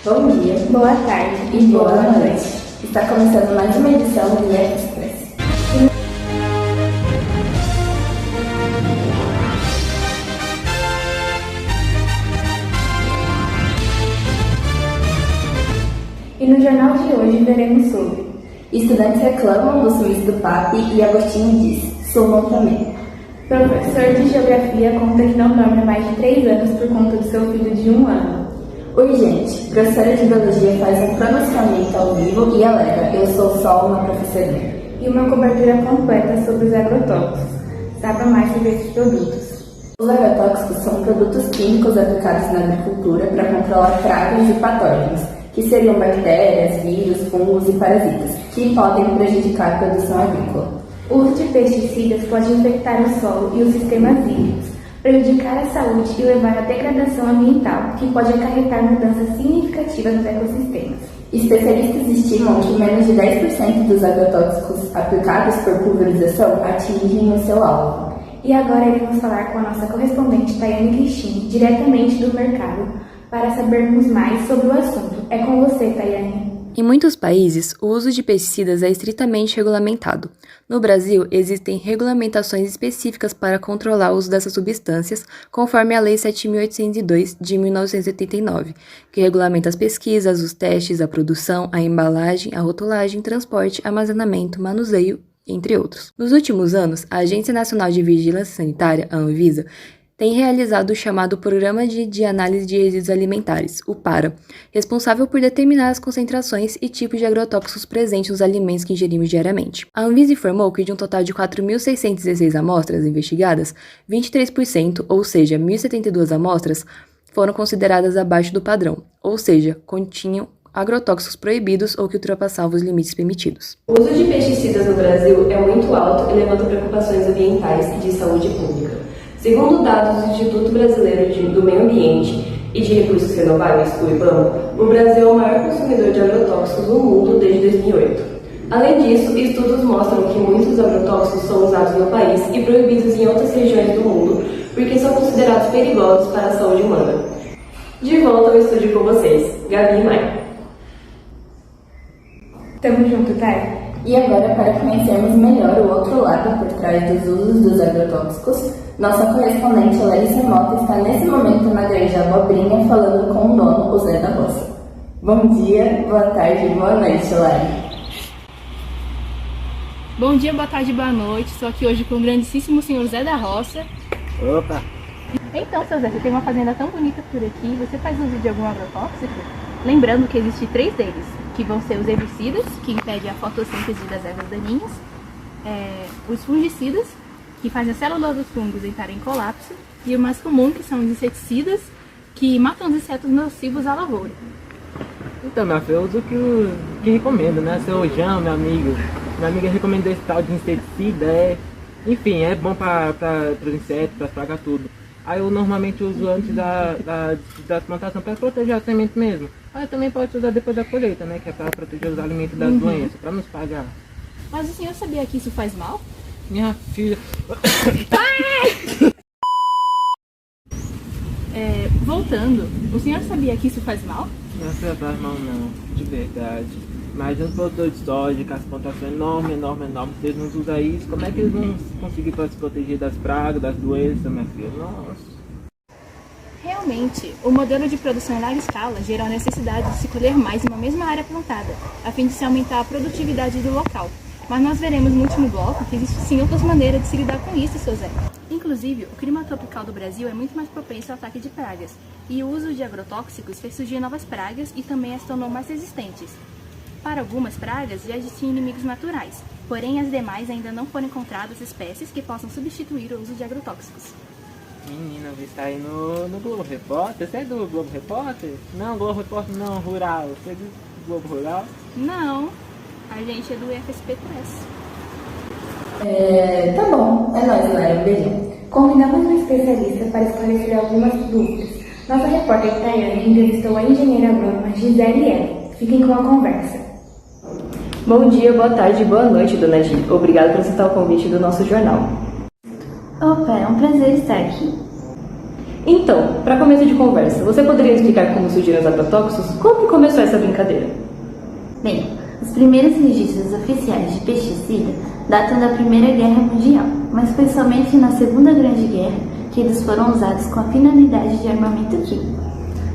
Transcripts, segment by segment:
Bom dia, boa tarde e boa noite. Está começando mais uma edição do IF Express. E no jornal de hoje veremos sobre estudantes reclamam do sumiço do PAP e Agostinho diz, sumam também. Professor de Geografia conta que não dorme há mais de 3 anos por conta do seu filho de 1 ano. Oi gente, professora de Biologia faz um pronunciamento ao vivo e alega, eu sou só uma professora. E uma cobertura completa sobre os agrotóxicos. Saiba mais sobre esses produtos. Os agrotóxicos são produtos químicos aplicados na agricultura para controlar pragas e patógenos, que seriam bactérias, vírus, fungos e parasitas, que podem prejudicar a produção agrícola. O uso de pesticidas pode infectar o solo e os sistemas hídricos, prejudicar a saúde e levar à degradação ambiental, que pode acarretar mudanças significativas nos ecossistemas. Especialistas estimam que menos de 10% dos agrotóxicos aplicados por pulverização atingem o seu alvo. E agora iremos falar com a nossa correspondente Tayane Cristine, diretamente do mercado, para sabermos mais sobre o assunto. É com você, Tayane. Em muitos países, o uso de pesticidas é estritamente regulamentado. No Brasil, existem regulamentações específicas para controlar o uso dessas substâncias, conforme a Lei 7.802 de 1989, que regulamenta as pesquisas, os testes, a produção, a embalagem, a rotulagem, transporte, armazenamento, manuseio, entre outros. Nos últimos anos, a Agência Nacional de Vigilância Sanitária, a Anvisa, tem realizado o chamado Programa de Análise de Resíduos Alimentares, o PARA, responsável por determinar as concentrações e tipos de agrotóxicos presentes nos alimentos que ingerimos diariamente. A Anvisa informou que de um total de 4.616 amostras investigadas, 23%, ou seja, 1.072 amostras, foram consideradas abaixo do padrão, ou seja, continham agrotóxicos proibidos ou que ultrapassavam os limites permitidos. O uso de pesticidas no Brasil é muito alto e levanta preocupações ambientais e de saúde pública. Segundo dados do Instituto Brasileiro do Meio Ambiente e de Recursos Renováveis, o IBAMA, o Brasil é o maior consumidor de agrotóxicos no mundo desde 2008. Além disso, estudos mostram que muitos agrotóxicos são usados no país e proibidos em outras regiões do mundo porque são considerados perigosos para a saúde humana. De volta ao estúdio com vocês, Gabi e Maia. Tamo junto, Thay. E agora, para conhecermos melhor o outro lado por trás dos usos dos agrotóxicos, nossa correspondente Larissa Mota está nesse momento na Granja Abobrinha falando com o dono, o Zé da Roça. Bom dia, boa tarde, boa noite, Lari. Bom dia, boa tarde, boa noite. Estou aqui hoje com o grandíssimo senhor Zé da Roça. Opa! Então, seu Zé, você tem uma fazenda tão bonita por aqui, você faz uso de algum agrotóxico? Lembrando que existem 3 deles, que vão ser os herbicidas, que impedem a fotossíntese das ervas daninhas, os fungicidas, que fazem as células dos fungos entrarem em colapso, e o mais comum, que são os inseticidas, que matam os insetos nocivos à lavoura. Então, meu filho, eu uso o que recomendo, né? Seu João, minha amiga recomendou esse tal de inseticida, enfim, é bom para os insetos, para pragas, tudo. Aí eu normalmente uso antes da plantação para proteger a semente mesmo. Aí eu também posso usar depois da colheita, né? Que é para proteger os alimentos das doenças, para nos pagar. Mas o senhor sabia que isso faz mal? Minha filha... Voltando, o senhor sabia que isso faz mal? Não faz mal não, de verdade. Mas um produtor de soja, com as plantações enormes, se eles não usam isso, como é que eles vão conseguir para se proteger das pragas, das doenças, minha filha? Nossa. Realmente, o modelo de produção em larga escala gera a necessidade de se colher mais em uma mesma área plantada, a fim de se aumentar a produtividade do local. Mas nós veremos no último bloco que existem sim outras maneiras de se lidar com isso, seu Zé. Inclusive, o clima tropical do Brasil é muito mais propenso ao ataque de pragas, e o uso de agrotóxicos fez surgir novas pragas e também as tornou mais resistentes. Para algumas pragas já existiam inimigos naturais, porém as demais ainda não foram encontradas espécies que possam substituir o uso de agrotóxicos. Menina, você está aí no Globo Repórter? Você é do Globo Repórter? Não, Globo Repórter não, Rural. Você é do Globo Rural? Não, a gente é do FSP Press. Tá bom, é nóis, Lara, um beijão. Convidamos um especialista para esclarecer algumas dúvidas. Nossa repórter Tayane entrevistou a engenheira agrônoma Gisele L. Fiquem com a conversa. Bom dia, boa tarde, boa noite, dona Gi. Obrigado por aceitar o convite do nosso jornal. Opa, é um prazer estar aqui. Então, para começo de conversa, você poderia explicar como surgiram os agrotóxicos? Como que começou essa brincadeira? Bem, os primeiros registros oficiais de pesticida datam da Primeira Guerra Mundial, mas foi somente na Segunda Grande Guerra que eles foram usados com a finalidade de armamento químico.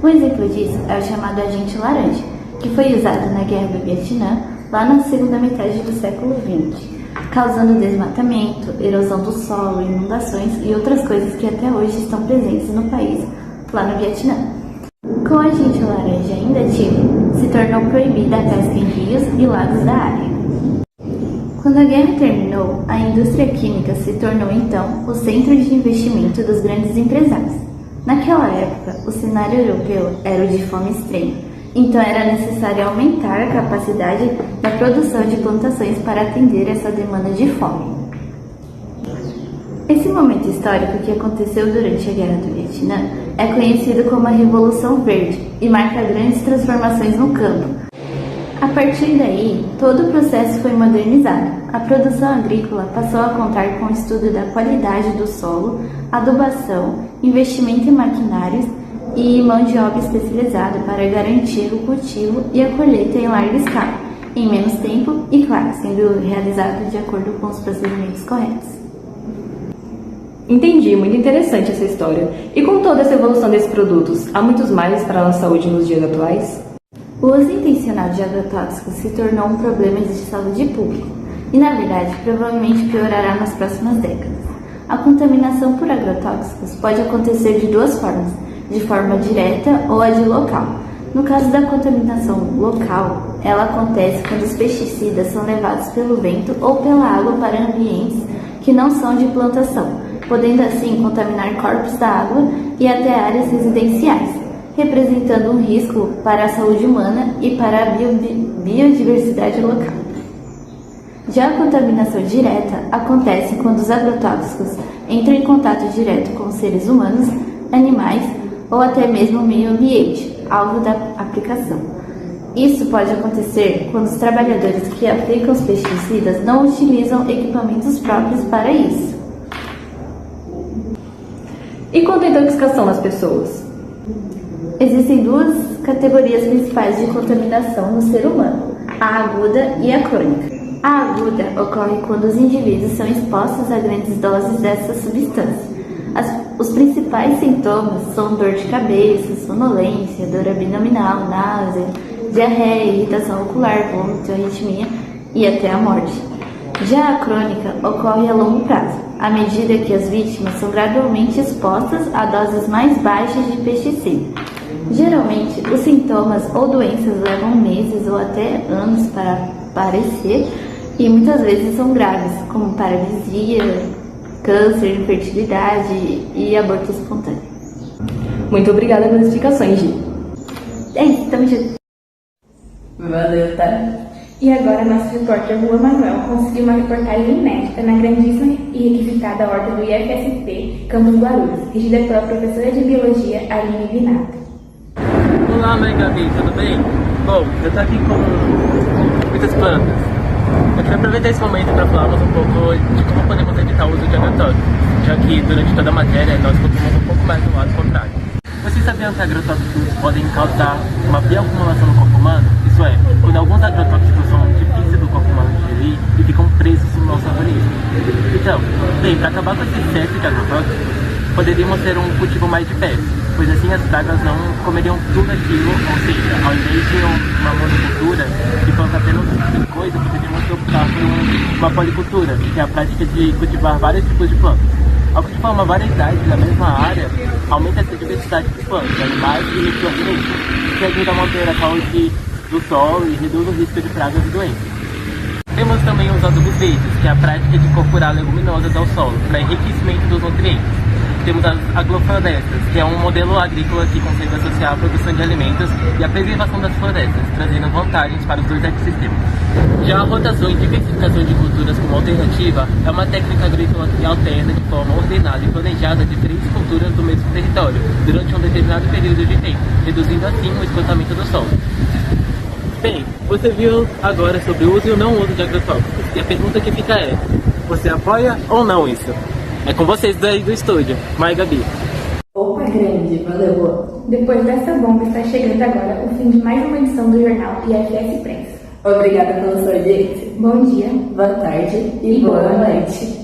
Um exemplo disso é o chamado agente laranja, que foi usado na Guerra do Vietnã, lá na segunda metade do século XX, causando desmatamento, erosão do solo, inundações e outras coisas que até hoje estão presentes no país, lá no Vietnã. Com o agente laranja ainda ativo, se tornou proibida a pesca em rios e lagos da área. Quando a guerra terminou, a indústria química se tornou então o centro de investimento dos grandes empresários. Naquela época, o cenário europeu era o de fome extrema, então era necessário aumentar a capacidade da produção de plantações para atender essa demanda de fome. Esse momento histórico que aconteceu durante a Guerra do Vietnã é conhecido como a Revolução Verde e marca grandes transformações no campo. A partir daí, todo o processo foi modernizado. A produção agrícola passou a contar com o estudo da qualidade do solo, adubação, investimento em maquinários e mão de obra especializada para garantir o cultivo e a colheita em larga escala, em menos tempo e, claro, sendo realizado de acordo com os procedimentos corretos. Entendi, muito interessante essa história. E com toda essa evolução desses produtos, há muitos males para a nossa saúde nos dias atuais? O uso intencional de agrotóxicos se tornou um problema de saúde pública e, na verdade, provavelmente piorará nas próximas décadas. A contaminação por agrotóxicos pode acontecer de duas formas, de forma direta ou a de local. No caso da contaminação local, ela acontece quando os pesticidas são levados pelo vento ou pela água para ambientes que não são de plantação, podendo assim contaminar corpos da água e até áreas residenciais, representando um risco para a saúde humana e para a biodiversidade local. Já a contaminação direta acontece quando os agrotóxicos entram em contato direto com os seres humanos, animais ou até mesmo o meio ambiente, alvo da aplicação. Isso pode acontecer quando os trabalhadores que aplicam os pesticidas não utilizam equipamentos próprios para isso. E quanto à intoxicação nas pessoas? Existem duas categorias principais de contaminação no ser humano, a aguda e a crônica. A aguda ocorre quando os indivíduos são expostos a grandes doses dessa substância. Os principais sintomas são dor de cabeça, sonolência, dor abdominal, náusea, diarreia, irritação ocular, vômito, arritmia e até a morte. Já a crônica ocorre a longo prazo, à medida que as vítimas são gradualmente expostas a doses mais baixas de pesticida. Geralmente, os sintomas ou doenças levam meses ou até anos para aparecer e muitas vezes são graves, como paralisia, câncer, infertilidade e aborto espontâneo. Muito obrigada pelas explicações, Gi. É isso, tamo junto. Valeu, tá? E agora, nosso repórter Juan Manuel conseguiu uma reportagem inédita na grandíssima e requisitada horta do IFSP, Campus Guarulhos, regida pela professora de Biologia, Aline Vinato. Olá, mãe Gabi, tudo bem? Bom, eu tô aqui com muitas plantas. Eu queria aproveitar esse momento para falarmos um pouco de como podemos evitar o uso de agrotóxicos, já que durante toda a matéria nós consumimos um pouco mais do lado contrário. Vocês sabiam que agrotóxicos podem causar uma bioacumulação no corpo humano? Isso é, quando alguns agrotóxicos são difíceis do corpo humano digerir e ficam presos no nosso organismo. Então, bem, para acabar com esse excesso de agrotóxicos, poderíamos ter um cultivo mais diverso, pois assim as pragas não comeriam tudo aquilo, ou seja, ao invés de uma monocultura que planta apenas um tipo de coisa, poderíamos optar por uma policultura, que é a prática de cultivar vários tipos de plantas. Ao cultivar uma variedade da mesma área, aumenta essa diversidade de plantas, animais e micro-organismos, que ajuda a manter a saúde do solo e reduz o risco de pragas e doenças. Temos também os adubos verdes, que é a prática de incorporar leguminosas ao solo para enriquecimento dos nutrientes. Temos as agroflorestas, que é um modelo agrícola que consegue associar a produção de alimentos e a preservação das florestas, trazendo vantagens para os dois ecossistemas. Já a rotação e diversificação de culturas como alternativa é uma técnica agrícola que alterna de forma ordenada e planejada diferentes culturas do mesmo território, durante um determinado período de tempo, reduzindo assim o esgotamento do solo. Bem, você viu agora sobre o uso e o não uso de agrotóxicos, e a pergunta que fica é: você apoia ou não isso? É com vocês daí do estúdio, Mai Gabi. Opa, grande entendi. Valeu, Boa. Depois dessa bomba está chegando agora o fim de mais uma edição do jornal IFS Prensa. Obrigada pela sua audiência. Bom dia. Boa tarde e boa noite.